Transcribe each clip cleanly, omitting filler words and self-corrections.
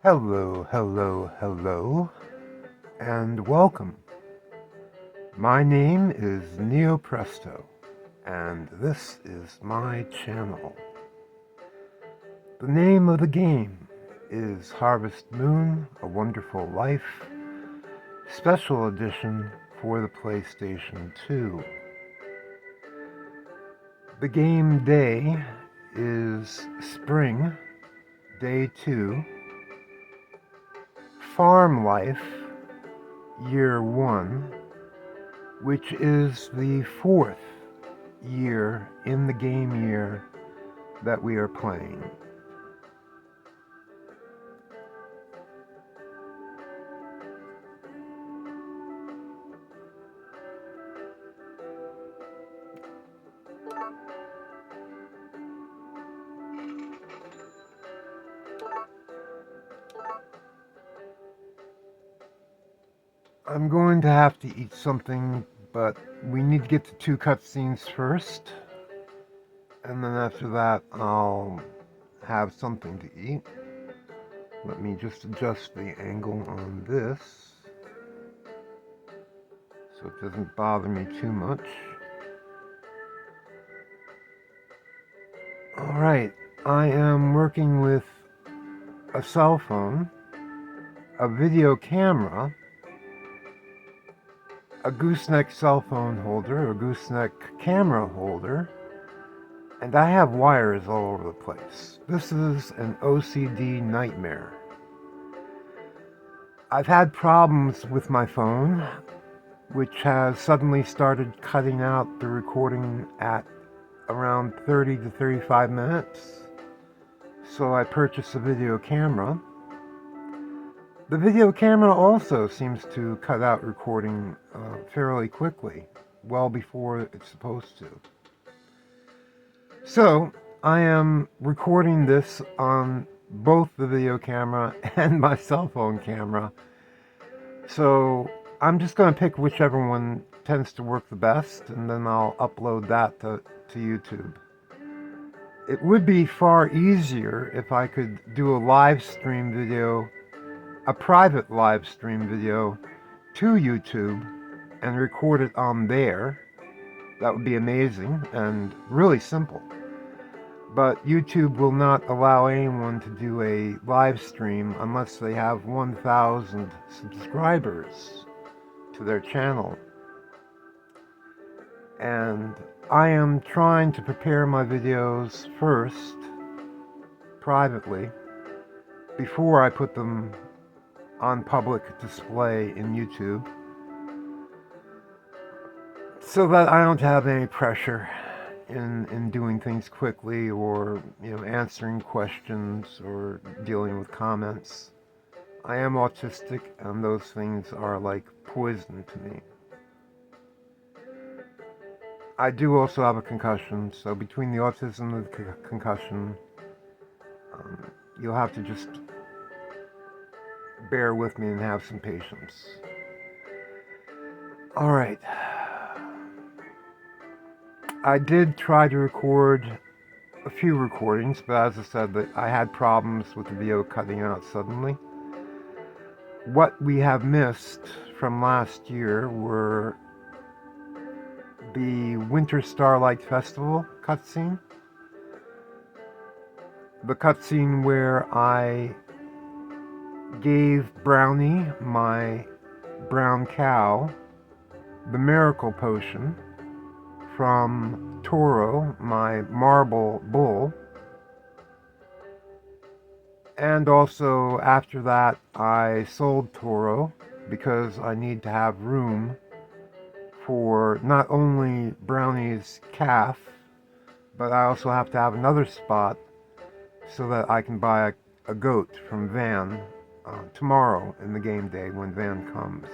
Hello, hello, hello, and welcome. My name is Neopresto, and this is my channel. The name of the game is Harvest Moon, A Wonderful Life, Special Edition for the PlayStation 2. The game day is Spring, Day 2, Farm Life, Year 1, which is the fourth year in the game year that we are playing. I'm going to have to eat something, but we need to get to 2 cutscenes first, and then after that I'll have something to eat. Let me just adjust the angle on this so it doesn't bother me too much. Alright, I am working with a cell phone, a video camera, a gooseneck cell phone holder, a gooseneck camera holder, and I have wires all over the place. This is an OCD nightmare. I've had problems with my phone, which has suddenly started cutting out the recording at around 30 to 35 minutes. So I purchased a video camera. The video camera also seems to cut out recording fairly quickly, well before it's supposed to. So I am recording this on both the video camera and my cell phone camera. So I'm just going to pick whichever one tends to work the best, and then I'll upload that to YouTube. It would be far easier if I could do a live stream video, a private live stream video to YouTube and record it on there. That would be amazing and really simple. But YouTube will not allow anyone to do a live stream unless they have 1,000 subscribers to their channel. And I am trying to prepare my videos first, privately, before I put them on public display in YouTube, so that I don't have any pressure in doing things quickly, or answering questions or dealing with comments. I am autistic, and those things are like poison to me. I do also have a concussion, so between the autism and the concussion, you'll have to just bear with me and have some patience. Alright. I did try to record a few recordings, but as I said, I had problems with the video cutting out suddenly. What we have missed from last year were the Winter Starlight Festival cutscene. The cutscene where I gave Brownie, my brown cow, the miracle potion from Toro, my marble bull. And also after that I sold Toro because I need to have room for not only Brownie's calf, but I also have to have another spot so that I can buy a goat from Van tomorrow in the game day when Van comes.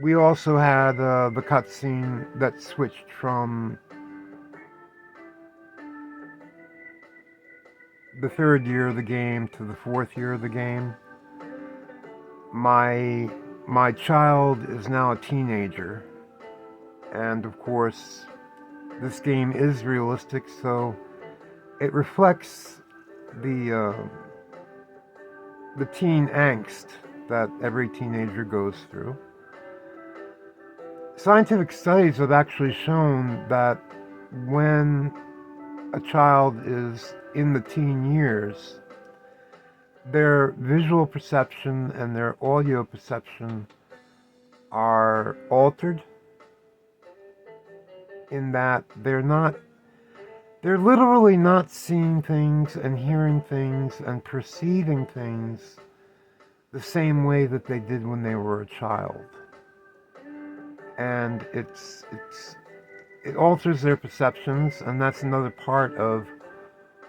We also had the cutscene that switched from the 3rd year of the game to the 4th year of the game. My child is now a teenager, and of course this game is realistic, so it reflects the teen angst that every teenager goes through. Scientific studies have actually shown that when a child is in the teen years, their visual perception and their audio perception are altered in that they're literally not seeing things and hearing things and perceiving things the same way that they did when they were a child. And it alters their perceptions, and that's another part of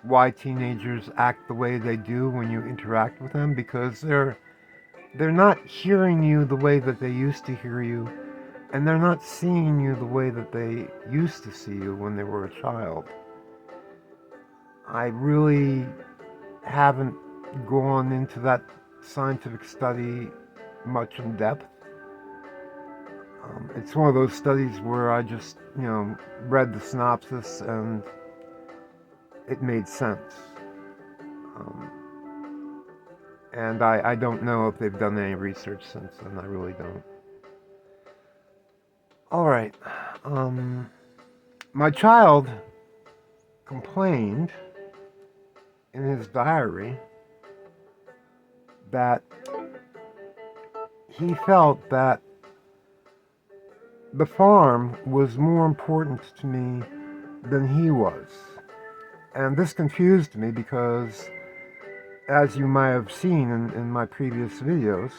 why teenagers act the way they do when you interact with them, because they're not hearing you the way that they used to hear you, and they're not seeing you the way that they used to see you when they were a child. I really haven't gone into that scientific study much in depth. It's one of those studies where I just, read the synopsis and it made sense. And I don't know if they've done any research since then. I really don't. All right. My child complained in his diary that he felt that the farm was more important to me than he was. And this confused me because, as you might have seen in my previous videos,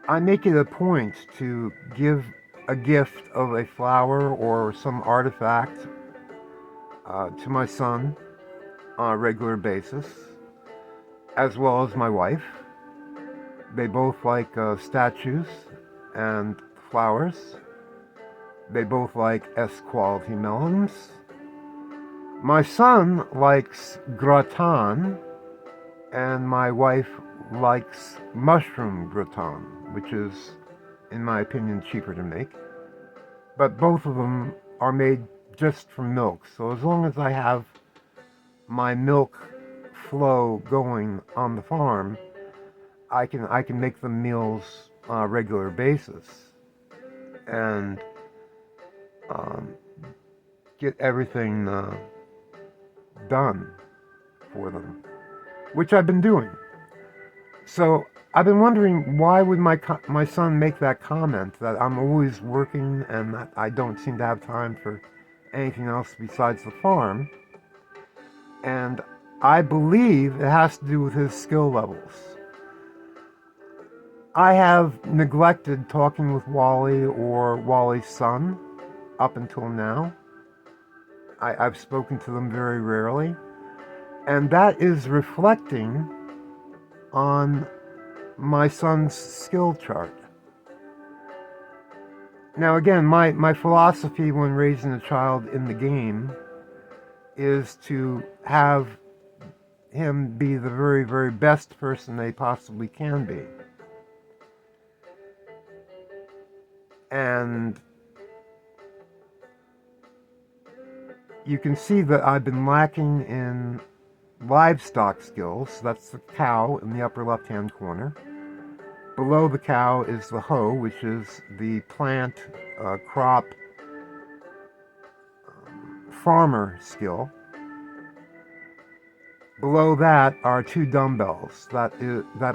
I make it a point to give a gift of a flower or some artifact to my son on a regular basis, as well as my wife. They both like statues and flowers. They both like S-quality melons. My son likes gratin, and my wife likes mushroom gratin, which is, in my opinion, cheaper to make. But both of them are made just from milk, so as long as I have my milk flow going on the farm, I can make the meals on a regular basis and get everything done for them, which I've been doing. So I've been wondering, why would my son make that comment that I'm always working and that I don't seem to have time for anything else besides the farm? And I believe it has to do with his skill levels. I have neglected talking with Wally or Wally's son up until now. I've spoken to them very rarely. And that is reflecting on my son's skill chart. Now again, my philosophy when raising a child in the game is to have him be the very, very best person they possibly can be. And you can see that I've been lacking in livestock skills. That's the cow in the upper left-hand corner. Below the cow is the hoe, which is the plant, crop, farmer skill. Below that are two dumbbells. That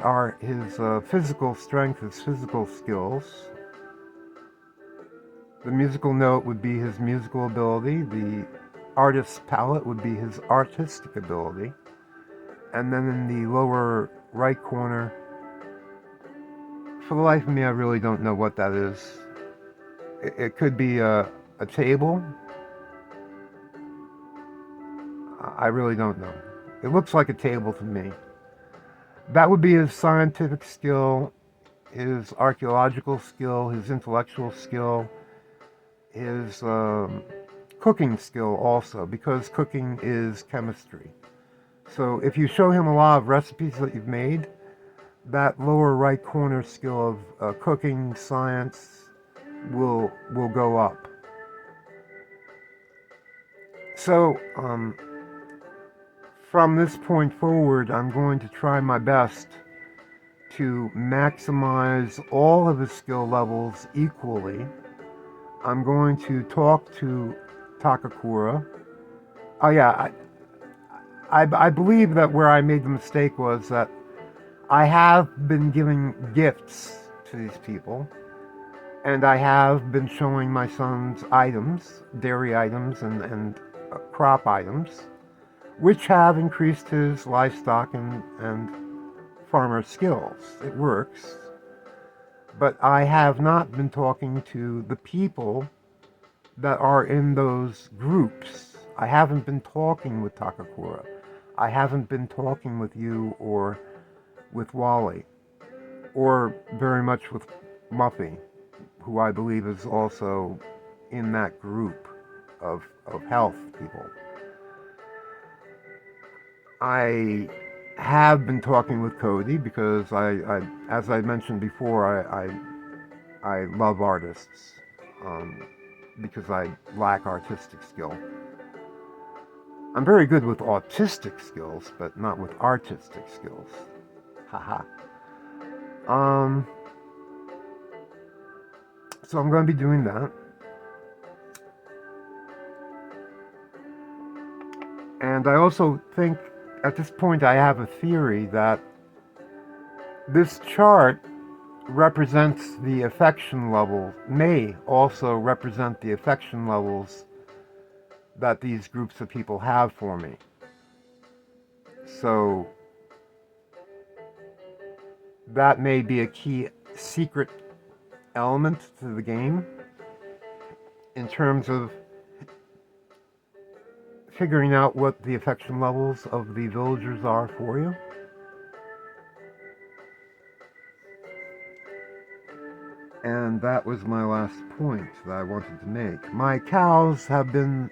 are his physical strength, his physical skills. The musical note would be his musical ability. The artist's palette would be his artistic ability. And then in the lower right corner, for the life of me, I really don't know what that is. It could be a table. I really don't know. It looks like a table to me. That would be his scientific skill, his archaeological skill, his intellectual skill, his cooking skill also, because cooking is chemistry. So if you show him a lot of recipes that you've made, that lower right corner skill of cooking science will go up. So from this point forward, I'm going to try my best to maximize all of his skill levels equally. I'm going to talk to Takakura. Oh yeah, I believe that where I made the mistake was that I have been giving gifts to these people, and I have been showing my son's items, dairy items and crop items, which have increased his livestock and farmer skills. It works. But I have not been talking to the people that are in those groups. I haven't been talking with Takakura. I haven't been talking with you or with Wally, or very much with Muffy, who I believe is also in that group of health people. I have been talking with Cody because as I mentioned before, I love artists because I lack artistic skill. I'm very good with autistic skills, but not with artistic skills. Haha. So I'm going to be doing that. And I also think at this point I have a theory that this chart represents the affection level, may also represent the affection levels that these groups of people have for me. So that may be a key secret element to the game in terms of figuring out what the affection levels of the villagers are for you. And that was my last point that I wanted to make. My cows have been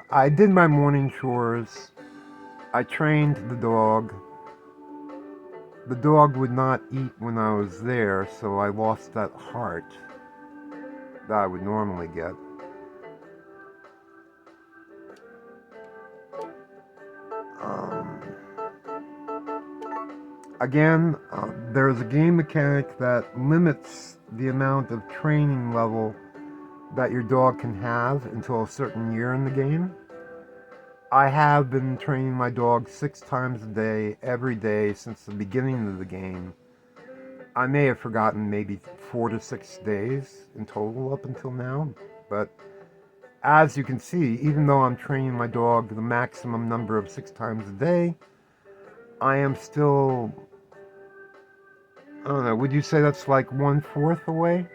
I did my morning chores. I trained the dog. The dog would not eat when I was there, so I lost that heart that I would normally get. Again, there's a game mechanic that limits the amount of training level that your dog can have until a certain year in the game. I have been training my dog 6 times a day, every day, since the beginning of the game. I may have forgotten maybe 4 to 6 days in total up until now, but as you can see, even though I'm training my dog the maximum number of 6 times a day, I am still, I don't know, would you say that's like 1/4 away?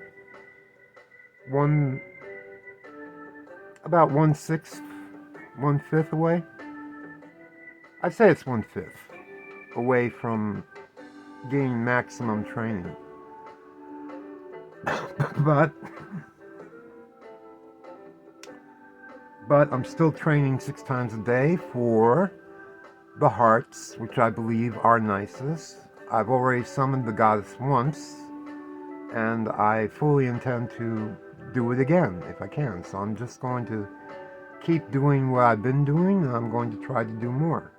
About 1/6, 1/5 away? I'd say it's 1/5 away from gaining maximum training. but I'm still training 6 times a day for the hearts, which I believe are nicest. I've already summoned the goddess once, and I fully intend to do it again if I can. So I'm just going to keep doing what I've been doing, and I'm going to try to do more.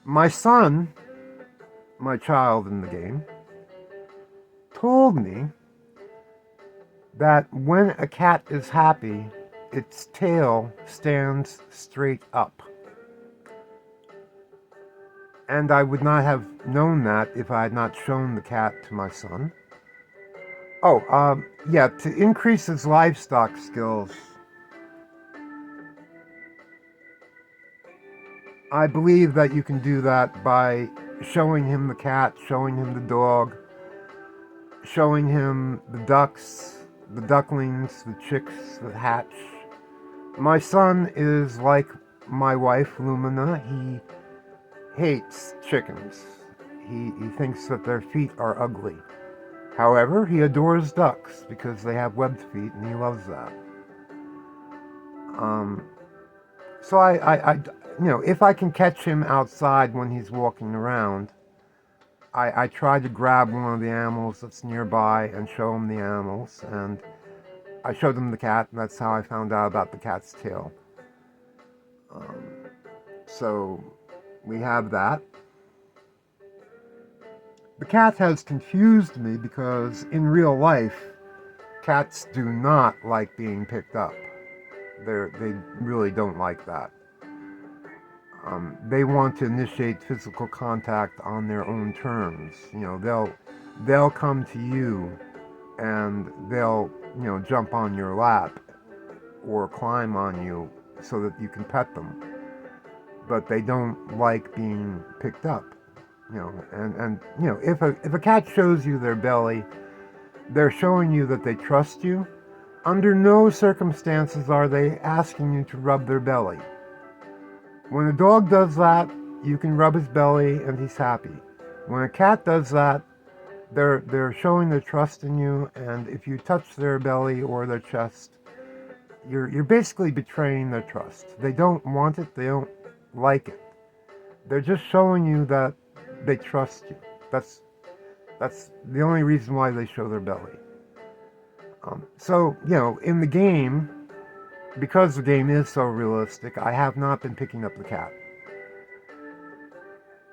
My son, my child in the game, told me that when a cat is happy, its tail stands straight up. And I would not have known that if I had not shown the cat to my son. Oh, yeah, to increase his livestock skills, I believe that you can do that by showing him the cat, showing him the dog, showing him the ducks, the ducklings, the chicks that hatch. My son is like my wife, Lumina. He hates chickens. He thinks that their feet are ugly. However, he adores ducks because they have webbed feet, and he loves that. So I if I can catch him outside when he's walking around, I try to grab one of the animals that's nearby and show him the animals, and I showed them the cat, and that's how I found out about the cat's tail. So we have that. The cat has confused me because in real life, cats do not like being picked up. They really don't like that. They want to initiate physical contact on their own terms. They'll come to you and they'll jump on your lap or climb on you so that you can pet them. But they don't like being picked up. If a cat shows you their belly, they're showing you that they trust you. Under no circumstances are they asking you to rub their belly. When a dog does that, you can rub his belly and he's happy. When a cat does that, they're showing their trust in you, and if you touch their belly or their chest, you're basically betraying their trust. They don't want it, they don't like it. They're just showing you that they trust you. That's the only reason why they show their belly. So, in the game, because the game is so realistic, I have not been picking up the cat.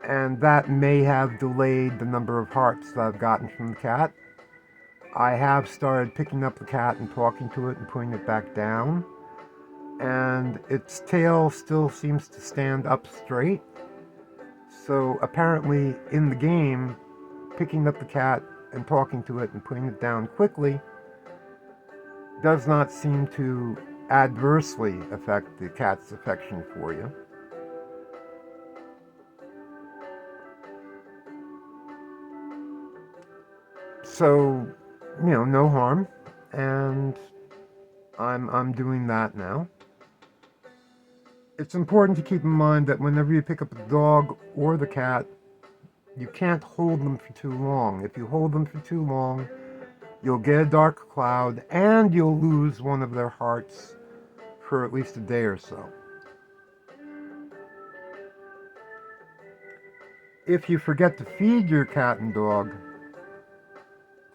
And that may have delayed the number of hearts that I've gotten from the cat. I have started picking up the cat and talking to it and putting it back down. And its tail still seems to stand up straight. So apparently in the game, picking up the cat and talking to it and putting it down quickly does not seem to adversely affect the cat's affection for you. So, no harm, and I'm doing that now. It's important to keep in mind that whenever you pick up the dog or the cat, you can't hold them for too long. If you hold them for too long, you'll get a dark cloud and you'll lose one of their hearts for at least a day or so. If you forget to feed your cat and dog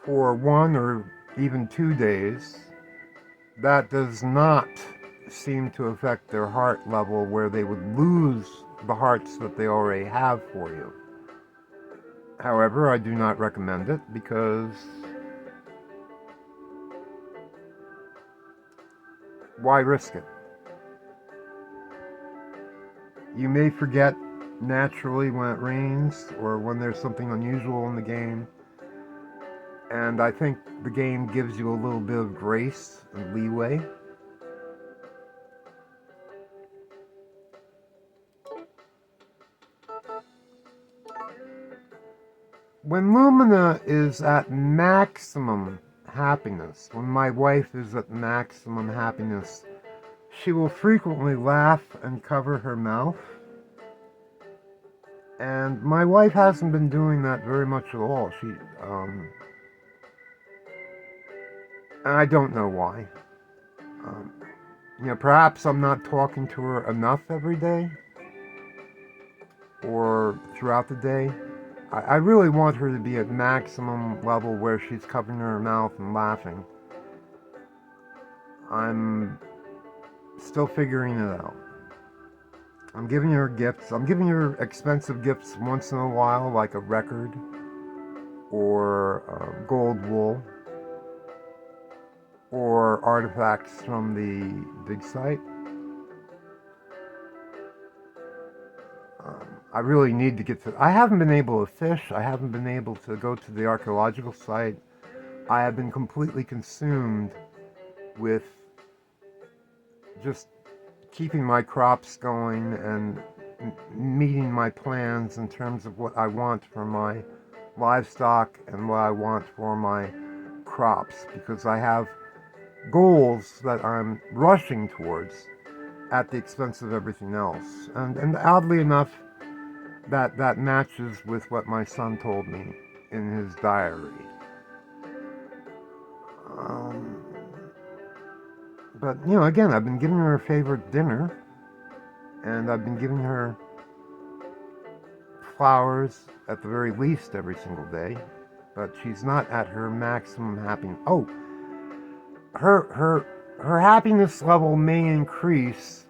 for 1 or even 2 days, that does not seem to affect their heart level where they would lose the hearts that they already have for you. However, I do not recommend it because why risk it? You may forget naturally when it rains or when there's something unusual in the game. And I think the game gives you a little bit of grace and leeway. When Lumina is at maximum happiness, when my wife is at maximum happiness, she will frequently laugh and cover her mouth. And my wife hasn't been doing that very much at all. And I don't know why. Perhaps I'm not talking to her enough every day or throughout the day. I really want her to be at maximum level where she's covering her mouth and laughing. I'm still figuring it out. I'm giving her gifts. I'm giving her expensive gifts once in a while, like a record or gold wool or artifacts from the dig site. I really need to get to... I haven't been able to fish. I haven't been able to go to the archaeological site. I have been completely consumed with just keeping my crops going and meeting my plans in terms of what I want for my livestock and what I want for my crops, because I have goals that I'm rushing towards at the expense of everything else. And oddly enough, that matches with what my son told me in his diary. But, again, I've been giving her her favorite dinner, and I've been giving her flowers at the very least every single day, but she's not at her maximum happiness. Oh, her happiness level may increase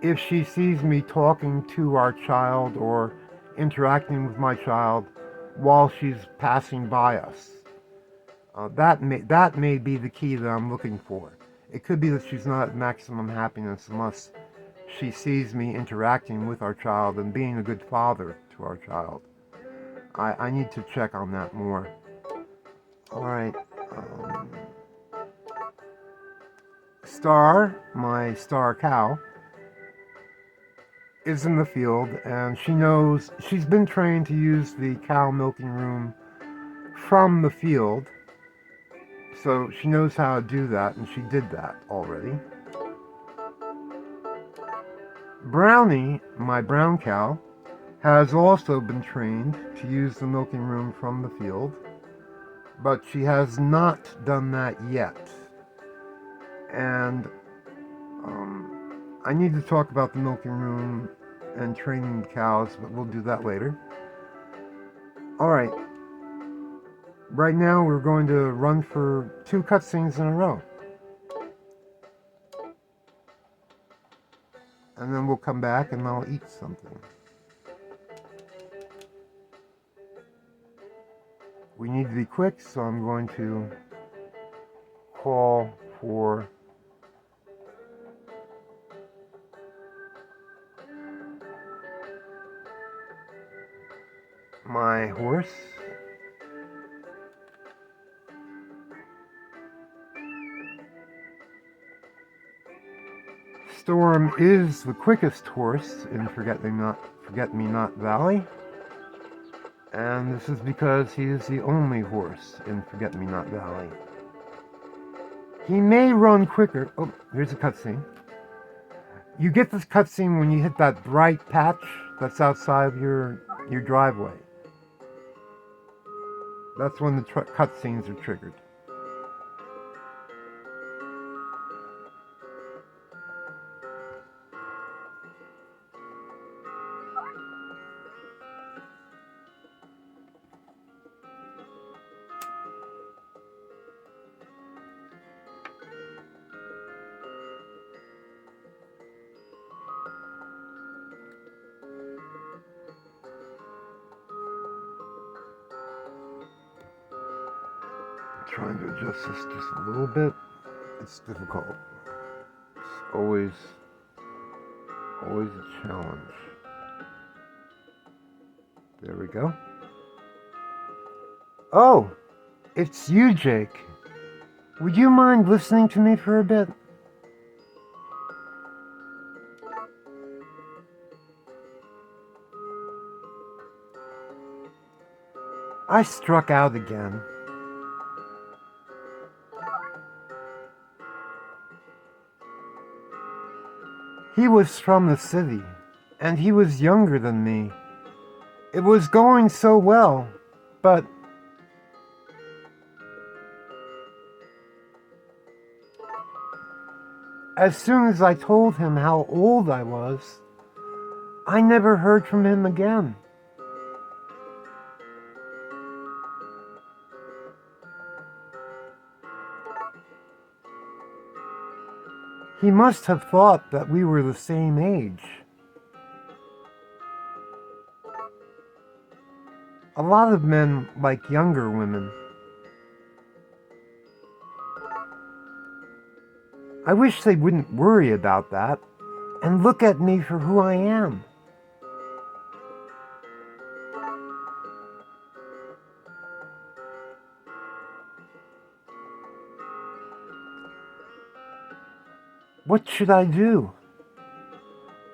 if she sees me talking to our child or interacting with my child while she's passing by us. That may be the key that I'm looking for. It could be that she's not at maximum happiness unless she sees me interacting with our child and being a good father to our child. I need to check on that more. Alright. Star, my star cow, is in the field, and she's been trained to use the cow milking room from the field. So she knows how to do that, and she did that already. Brownie, my brown cow, has also been trained to use the milking room from the field, but she has not done that yet. And I need to talk about the milking room and training the cows, but we'll do that later. Alright. Right now we're going to run for 2 cutscenes in a row. And then we'll come back and I'll eat something. We need to be quick, so I'm going to call for my horse. Storm is the quickest horse in Forget-Me-Not Valley. And this is because he is the only horse in Forget-Me-Not Valley. He may run quicker. Oh, here's a cutscene. You get this cutscene when you hit that bright patch that's outside of your driveway. That's when the cutscenes are triggered. Trying to adjust this just a little bit. It's difficult. It's always a challenge. There we go. Oh, it's you, Jake. Would you mind listening to me for a bit? I struck out again. He was from the city, and he was younger than me. It was going so well, but as soon as I told him how old I was, I never heard from him again. He must have thought that we were the same age. A lot of men like younger women. I wish they wouldn't worry about that and look at me for who I am. What should I do?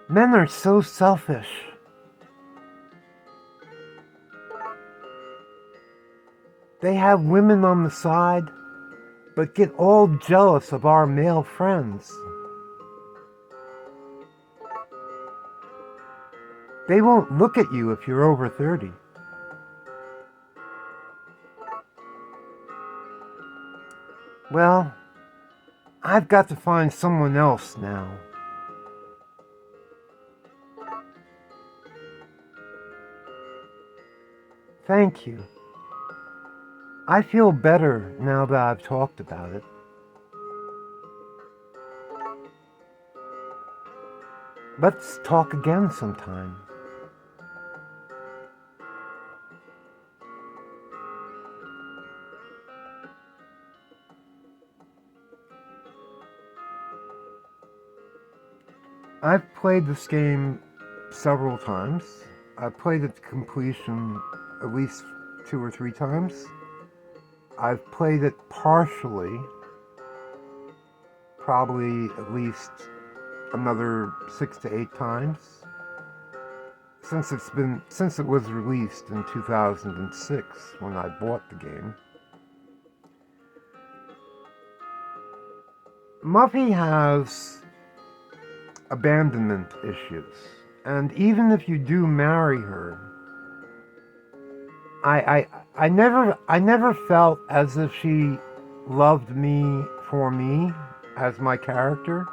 Men are so selfish. They have women on the side, but get all jealous of our male friends. They won't look at you if you're over 30. Well, I've got to find someone else now. Thank you. I feel better now that I've talked about it. Let's talk again sometime. I've played this game several times. I've played it to completion at least 2 or 3 times. I've played it partially, probably at least another 6 to 8 times since it was released in 2006 when I bought the game. Muffy has abandonment issues, and even if you do marry her, I never felt as if she loved me for me as my character.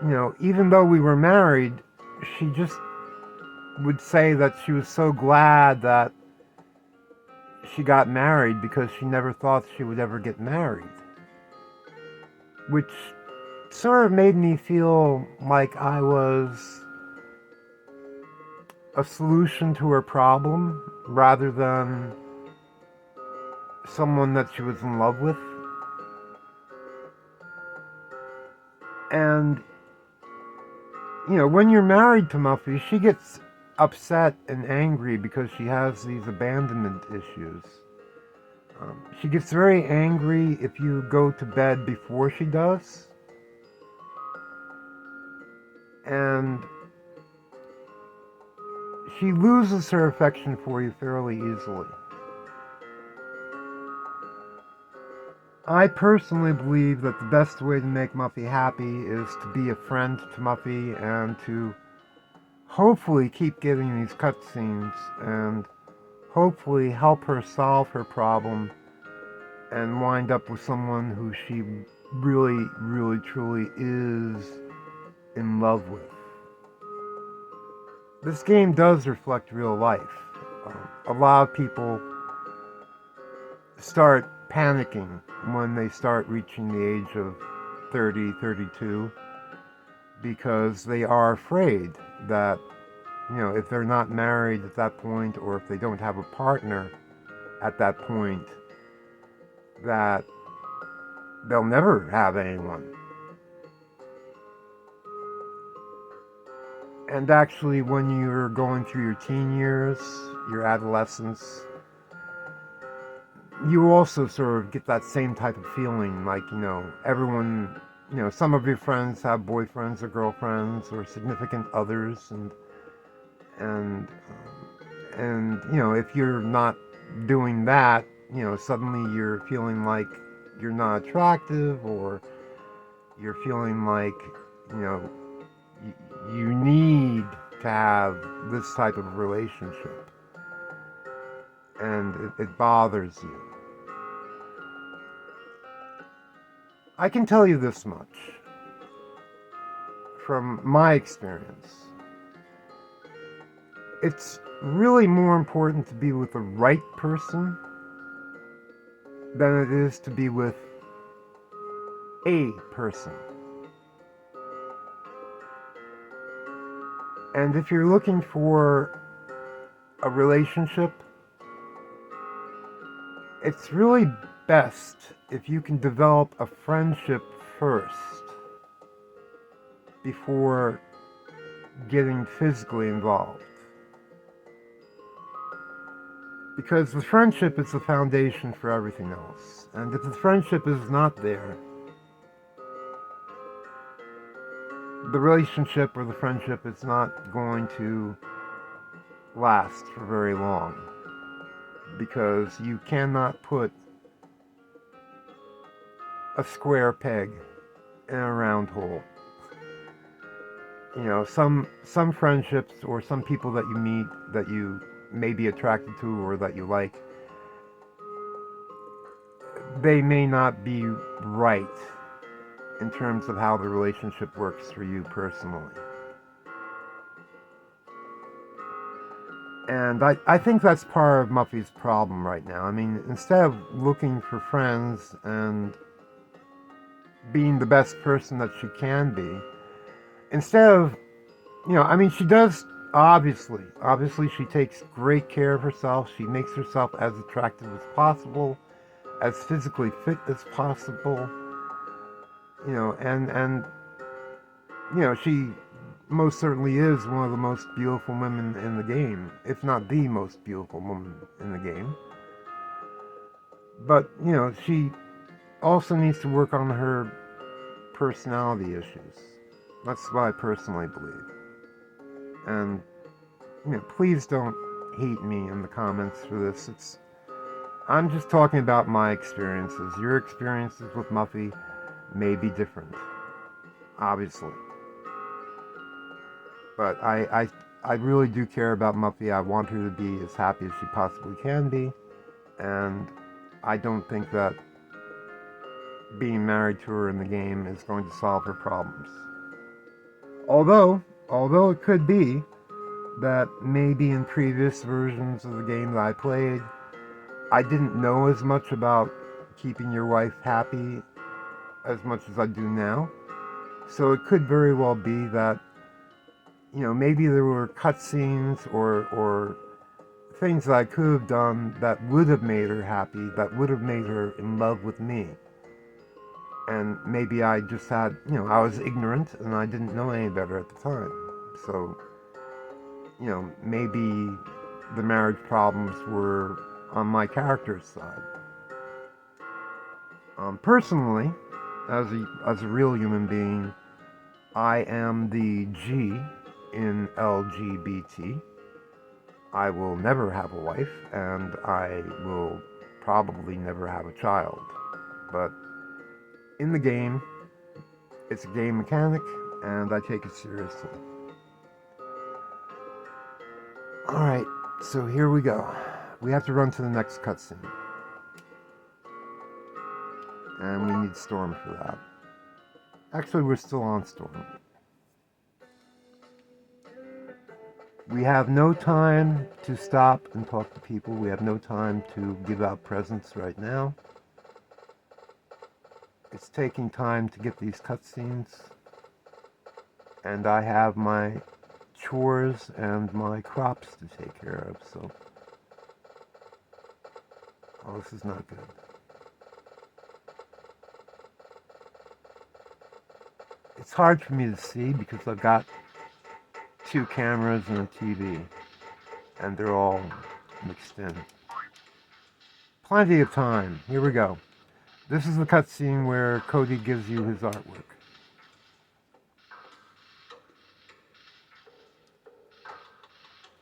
You know, even though we were married, she just would say that she was so glad that she got married because she never thought she would ever get married. Which sort of made me feel like I was a solution to her problem rather than someone that she was in love with. And, you know, when you're married to Muffy, she gets upset and angry because she has these abandonment issues. She gets very angry if you go to bed before she does. And she loses her affection for you fairly easily. I personally believe that the best way to make Muffy happy is to be a friend to Muffy and to hopefully keep getting these cutscenes and hopefully help her solve her problem and wind up with someone who she really, really, truly is in love with. This game does reflect real life. A lot of people start panicking when they start reaching the age of 30, 32, because they are afraid that, you know, if they're not married at that point or if they don't have a partner at that point, that they'll never have anyone. And actually, when you're going through your teen years, your adolescence, you also sort of get that same type of feeling, like, you know, everyone, you know, some of your friends have boyfriends or girlfriends or significant others, and you know, if you're not doing that, you know, suddenly you're feeling like you're not attractive, or you're feeling like, you know, you need to have this type of relationship, and it bothers you. I can tell you this much from my experience. It's really more important to be with the right person than it is to be with a person. And if you're looking for a relationship, it's really best if you can develop a friendship first before getting physically involved. Because the friendship is the foundation for everything else. And if the friendship is not there, the relationship or the friendship is not going to last for very long. Because you cannot put a square peg in a round hole. You know, some friendships or some people that you meet that you may be attracted to or that you like, they may not be right in terms of how the relationship works for you personally. And I think that's part of Muffy's problem right now. I mean, instead of looking for friends and being the best person that she can be, instead of, I mean, she does, obviously, she takes great care of herself. She makes herself as attractive as possible, as physically fit as possible, and she most certainly is one of the most beautiful women in the game, if not the most beautiful woman in the game. But, she also needs to work on her personality issues. That's what I personally believe. And, please don't hate me in the comments for this. I'm just talking about my experiences. Your experiences with Muffy may be different, obviously. But I really do care about Muffy. I want her to be as happy as she possibly can be. And I don't think that being married to her in the game is going to solve her problems. Although it could be that maybe in previous versions of the game that I played, I didn't know as much about keeping your wife happy as much as I do now. So it could very well be that, maybe there were cutscenes or things that I could have done that would have made her happy, that would have made her in love with me. And maybe I just had, I was ignorant and I didn't know any better at the time. So, maybe the marriage problems were on my character's side. Personally, as a real human being, I am the G in LGBT. I will never have a wife, and I will probably never have a child. But in the game, it's a game mechanic, and I take it seriously. Alright, so here we go. We have to run to the next cutscene. And we need Storm for that. Actually, we're still on Storm. We have no time to stop and talk to people. We have no time to give out presents right now. It's taking time to get these cutscenes. And I have my chores and my crops to take care of, so... Oh, this is not good. It's hard for me to see because I've got 2 cameras and a TV, and they're all mixed in. Plenty of time. Here we go. This is the cutscene where Cody gives you his artwork.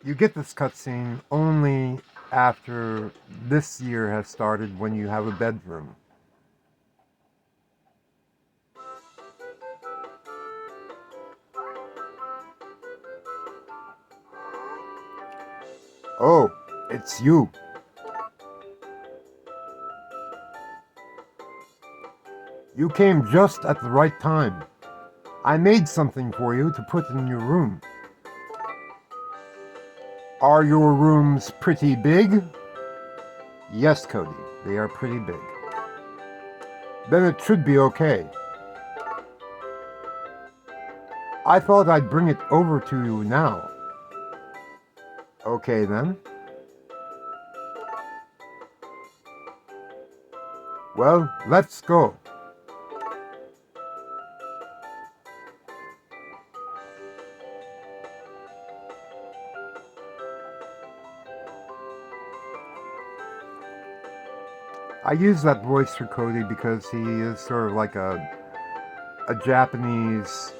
You get this cutscene only after this year has started, when you have a bedroom. Oh, it's you. You came just at the right time. I made something for you to put in your room. Are your rooms pretty big? Yes, Cody, they are pretty big. Then it should be okay. I thought I'd bring it over to you now. Okay then. Well, let's go. I use that voice for Cody because he is sort of like a Japanese,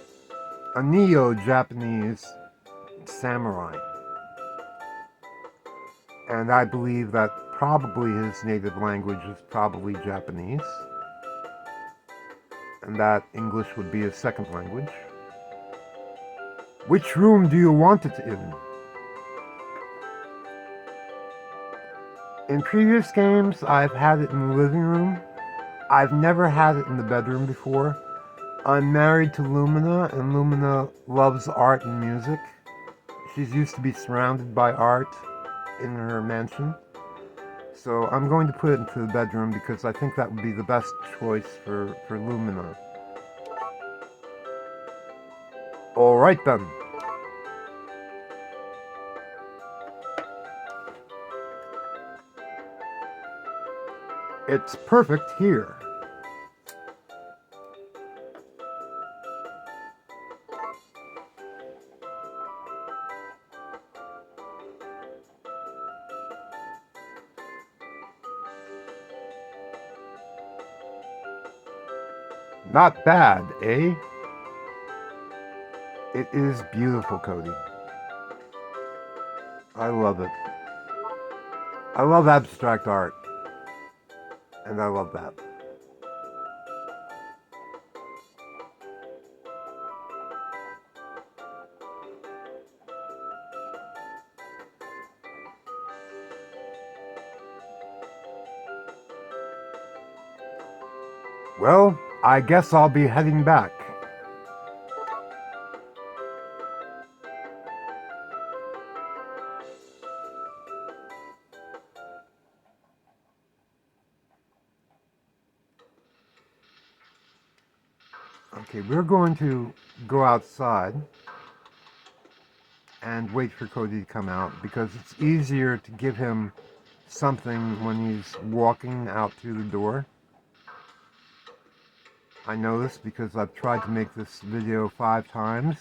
a neo-Japanese samurai. And I believe that probably his native language is probably Japanese, and that English would be his second language. Which room do you want it in? In previous games, I've had it in the living room. I've never had it in the bedroom before. I'm married to Lumina, and Lumina loves art and music. She's used to be surrounded by art in her mansion. So I'm going to put it into the bedroom because I think that would be the best choice for Lumina. All right then. It's perfect here. Not bad, eh? It is beautiful, Cody. I love it. I love abstract art, and I love that. Well, I guess I'll be heading back. Okay, we're going to go outside and wait for Cody to come out because it's easier to give him something when he's walking out through the door. I know this because I've tried to make this video 5 times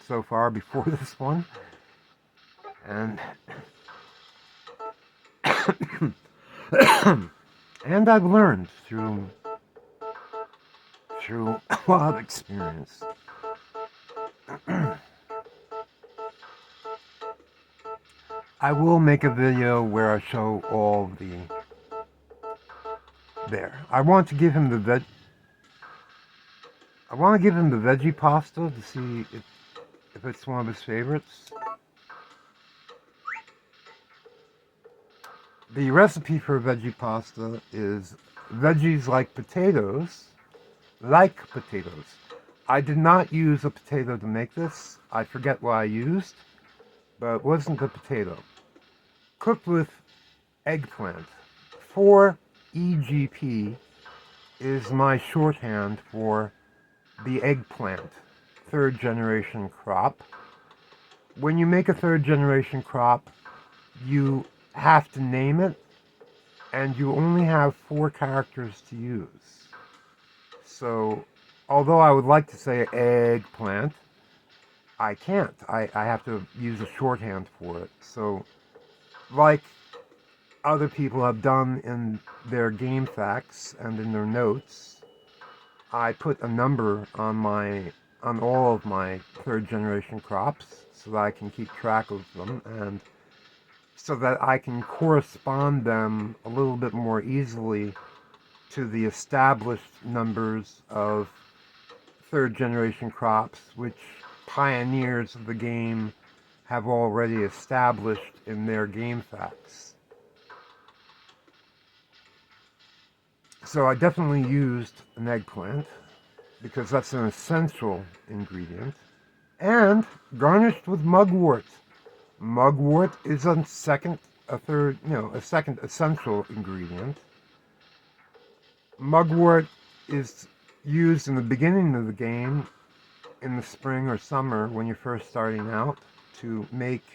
so far before this one. And and I've learned through a lot of experience. I will make a video where I show all the there. I want to give him the veggie pasta to see if it's one of his favorites. The recipe for veggie pasta is veggies like potatoes. I did not use a potato to make this. I forget what I used, but it wasn't a potato. Cooked with eggplant. 4EGP is my shorthand for the eggplant, 3rd generation crop. When you make a 3rd generation crop, you have to name it, and you only have 4 characters to use. So, although I would like to say eggplant, I can't. I have to use a shorthand for it. So, like other people have done in their game facts and in their notes, I put a number on all of my 3rd generation crops so that I can keep track of them and so that I can correspond them a little bit more easily to the established numbers of 3rd generation crops, which pioneers of the game have already established in their game facts. So I definitely used an eggplant because that's an essential ingredient, and garnished with mugwort. Mugwort is a second essential ingredient. Mugwort is used in the beginning of the game, in the spring or summer when you're first starting out, to make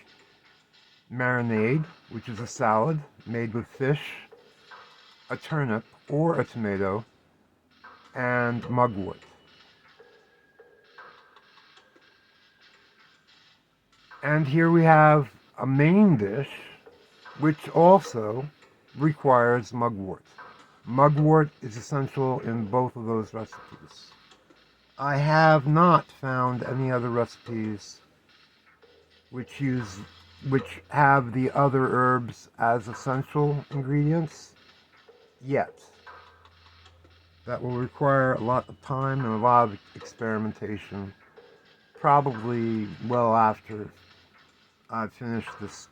marinade, which is a salad made with fish, a turnip, or a tomato, and mugwort. And here we have a main dish, which also requires mugwort. Mugwort is essential in both of those recipes. I have not found any other recipes which have the other herbs as essential ingredients yet. That will require a lot of time and a lot of experimentation, probably well after I've finished this